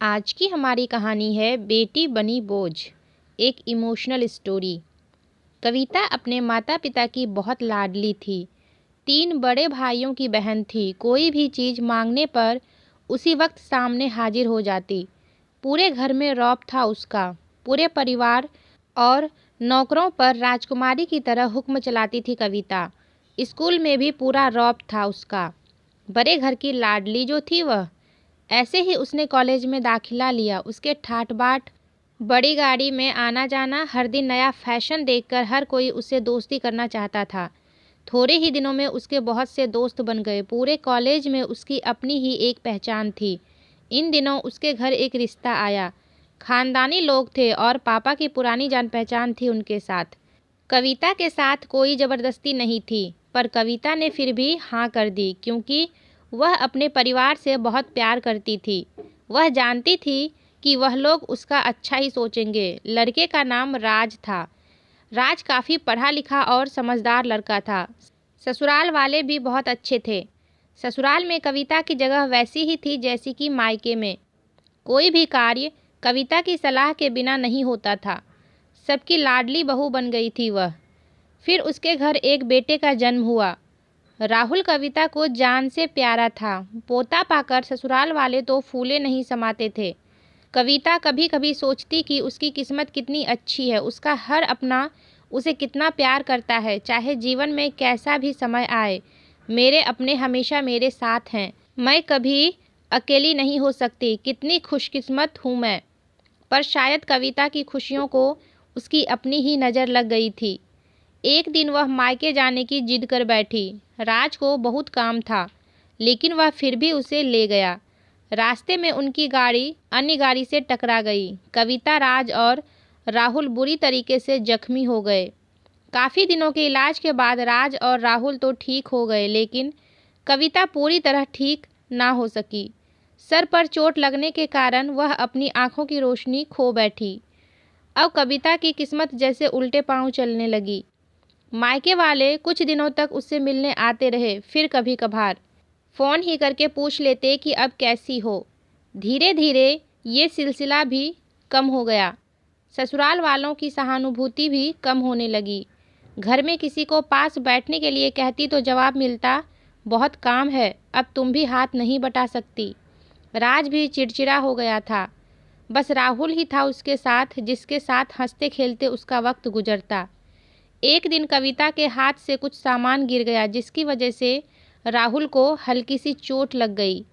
आज की हमारी कहानी है बेटी बनी बोझ, एक इमोशनल स्टोरी। कविता अपने माता पिता की बहुत लाडली थी। 3 बड़े भाइयों की बहन थी। कोई भी चीज़ मांगने पर उसी वक्त सामने हाजिर हो जाती। पूरे घर में रौब था उसका। पूरे परिवार और नौकरों पर राजकुमारी की तरह हुक्म चलाती थी कविता। स्कूल में भी पूरा रौब था उसका। बड़े घर की लाडली जो थी वह। ऐसे ही उसने कॉलेज में दाखिला लिया। उसके ठाट बाट, बड़ी गाड़ी में आना जाना, हर दिन नया फैशन देखकर हर कोई उससे दोस्ती करना चाहता था। थोड़े ही दिनों में उसके बहुत से दोस्त बन गए। पूरे कॉलेज में उसकी अपनी ही एक पहचान थी। इन दिनों उसके घर एक रिश्ता आया। खानदानी लोग थे और पापा की पुरानी जान पहचान थी उनके साथ। कविता के साथ कोई ज़बरदस्ती नहीं थी, पर कविता ने फिर भी हाँ कर दी, क्योंकि वह अपने परिवार से बहुत प्यार करती थी। वह जानती थी कि वह लोग उसका अच्छा ही सोचेंगे। लड़के का नाम राज था। राज काफ़ी पढ़ा लिखा और समझदार लड़का था। ससुराल वाले भी बहुत अच्छे थे। ससुराल में कविता की जगह वैसी ही थी जैसी कि मायके में। कोई भी कार्य कविता की सलाह के बिना नहीं होता था। सबकी लाडली बहू बन गई थी वह। फिर उसके घर एक बेटे का जन्म हुआ। राहुल कविता को जान से प्यारा था। पोता पाकर ससुराल वाले तो फूले नहीं समाते थे। कविता कभी कभी सोचती कि उसकी किस्मत कितनी अच्छी है। उसका हर अपना उसे कितना प्यार करता है। चाहे जीवन में कैसा भी समय आए, मेरे अपने हमेशा मेरे साथ हैं। मैं कभी अकेली नहीं हो सकती। कितनी खुशकिस्मत हूँ मैं। पर शायद कविता की खुशियों को उसकी अपनी ही नज़र लग गई थी। एक दिन वह मायके जाने की जिद कर बैठी। राज को बहुत काम था, लेकिन वह फिर भी उसे ले गया। रास्ते में उनकी गाड़ी अन्य गाड़ी से टकरा गई। कविता, राज और राहुल बुरी तरीके से जख्मी हो गए। काफ़ी दिनों के इलाज के बाद राज और राहुल तो ठीक हो गए, लेकिन कविता पूरी तरह ठीक ना हो सकी। सर पर चोट लगने के कारण वह अपनी आंखों की रोशनी खो बैठी। अब कविता की किस्मत जैसे उल्टे पांव चलने लगी। मायके वाले कुछ दिनों तक उससे मिलने आते रहे, फिर कभी कभार फ़ोन ही करके पूछ लेते कि अब कैसी हो। धीरे धीरे ये सिलसिला भी कम हो गया। ससुराल वालों की सहानुभूति भी कम होने लगी। घर में किसी को पास बैठने के लिए कहती तो जवाब मिलता, बहुत काम है, अब तुम भी हाथ नहीं बटा सकती। राज भी चिड़चिड़ा हो गया था। बस राहुल ही था उसके साथ, जिसके साथ हंसते खेलते उसका वक्त गुजरता। एक दिन कविता के हाथ से कुछ सामान गिर गया, जिसकी वजह से राहुल को हल्की सी चोट लग गई।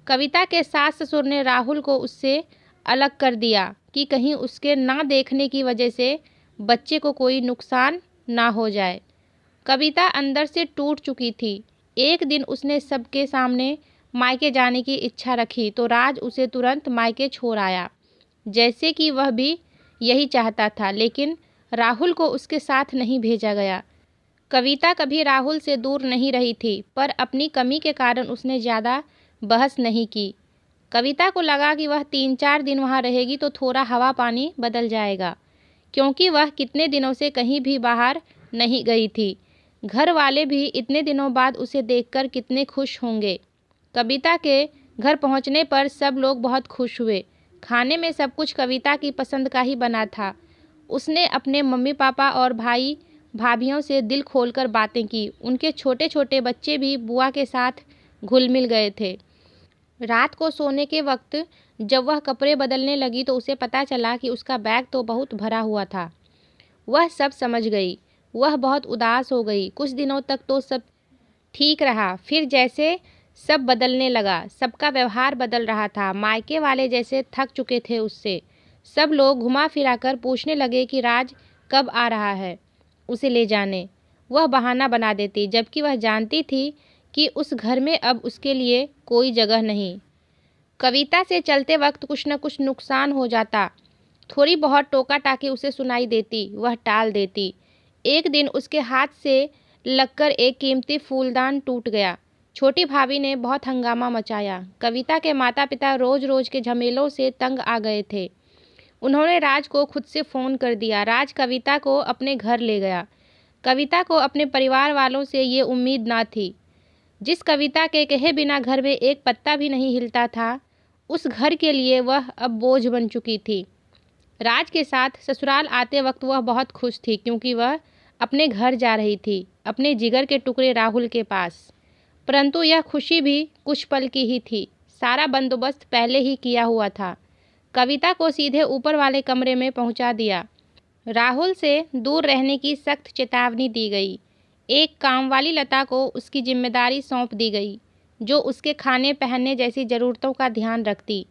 कविता के सास ससुर ने राहुल को उससे अलग कर दिया कि कहीं उसके ना देखने की वजह से बच्चे को कोई नुकसान ना हो जाए। कविता अंदर से टूट चुकी थी। एक दिन उसने सबके सामने मायके जाने की इच्छा रखी तो राज उसे तुरंत मायके छोड़ आया, जैसे कि वह भी यही चाहता था। लेकिन राहुल को उसके साथ नहीं भेजा गया। कविता कभी राहुल से दूर नहीं रही थी, पर अपनी कमी के कारण उसने ज़्यादा बहस नहीं की। कविता को लगा कि वह 3-4 दिन वहाँ रहेगी तो थोड़ा हवा पानी बदल जाएगा, क्योंकि वह कितने दिनों से कहीं भी बाहर नहीं गई थी। घर वाले भी इतने दिनों बाद उसे देखकर कितने खुश होंगे। कविता के घर पहुँचने पर सब लोग बहुत खुश हुए। खाने में सब कुछ कविता की पसंद का ही बना था। उसने अपने मम्मी पापा और भाई भाभियों से दिल खोलकर बातें की। उनके छोटे छोटे बच्चे भी बुआ के साथ घुल मिल गए थे। रात को सोने के वक्त जब वह कपड़े बदलने लगी तो उसे पता चला कि उसका बैग तो बहुत भरा हुआ था। वह सब समझ गई। वह बहुत उदास हो गई। कुछ दिनों तक तो सब ठीक रहा, फिर जैसे सब बदलने लगा। सबका व्यवहार बदल रहा था। मायके वाले जैसे थक चुके थे उससे। सब लोग घुमा फिराकर पूछने लगे कि राज कब आ रहा है उसे ले जाने। वह बहाना बना देती, जबकि वह जानती थी कि उस घर में अब उसके लिए कोई जगह नहीं। कविता से चलते वक्त कुछ न कुछ नुकसान हो जाता। थोड़ी बहुत टोका टाकी उसे सुनाई देती, वह टाल देती। एक दिन उसके हाथ से लगकर एक कीमती फूलदान टूट गया। छोटी भाभी ने बहुत हंगामा मचाया। कविता के माता पिता रोज रोज के झमेलों से तंग आ गए थे। उन्होंने राज को खुद से फ़ोन कर दिया। राज कविता को अपने घर ले गया। कविता को अपने परिवार वालों से ये उम्मीद ना थी। जिस कविता के कहे बिना घर में एक पत्ता भी नहीं हिलता था, उस घर के लिए वह अब बोझ बन चुकी थी। राज के साथ ससुराल आते वक्त वह बहुत खुश थी क्योंकि वह अपने घर जा रही थी, अपने जिगर के टुकड़े राहुल के पास। परंतु यह खुशी भी कुछ पल की ही थी। सारा बंदोबस्त पहले ही किया हुआ था। कविता को सीधे ऊपर वाले कमरे में पहुंचा दिया। राहुल से दूर रहने की सख्त चेतावनी दी गई। एक कामवाली लता को उसकी जिम्मेदारी सौंप दी गई, जो उसके खाने पहनने जैसी ज़रूरतों का ध्यान रखती।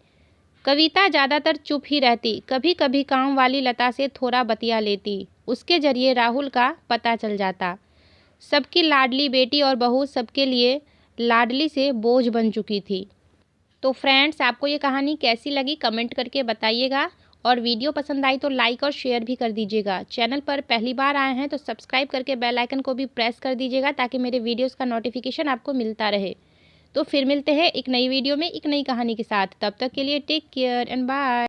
कविता ज़्यादातर चुप ही रहती, कभी कभी काम वाली लता से थोड़ा बतिया लेती। उसके जरिए राहुल का पता चल जाता। सबकी लाडली बेटी और बहू सबके लिए लाडली से बोझ बन चुकी थी। तो फ्रेंड्स, आपको ये कहानी कैसी लगी कमेंट करके बताइएगा, और वीडियो पसंद आई तो लाइक और शेयर भी कर दीजिएगा। चैनल पर पहली बार आए हैं तो सब्सक्राइब करके बेल आइकन को भी प्रेस कर दीजिएगा ताकि मेरे वीडियोस का नोटिफिकेशन आपको मिलता रहे। तो फिर मिलते हैं एक नई वीडियो में एक नई कहानी के साथ। तब तक के लिए टेक केयर एंड बाय।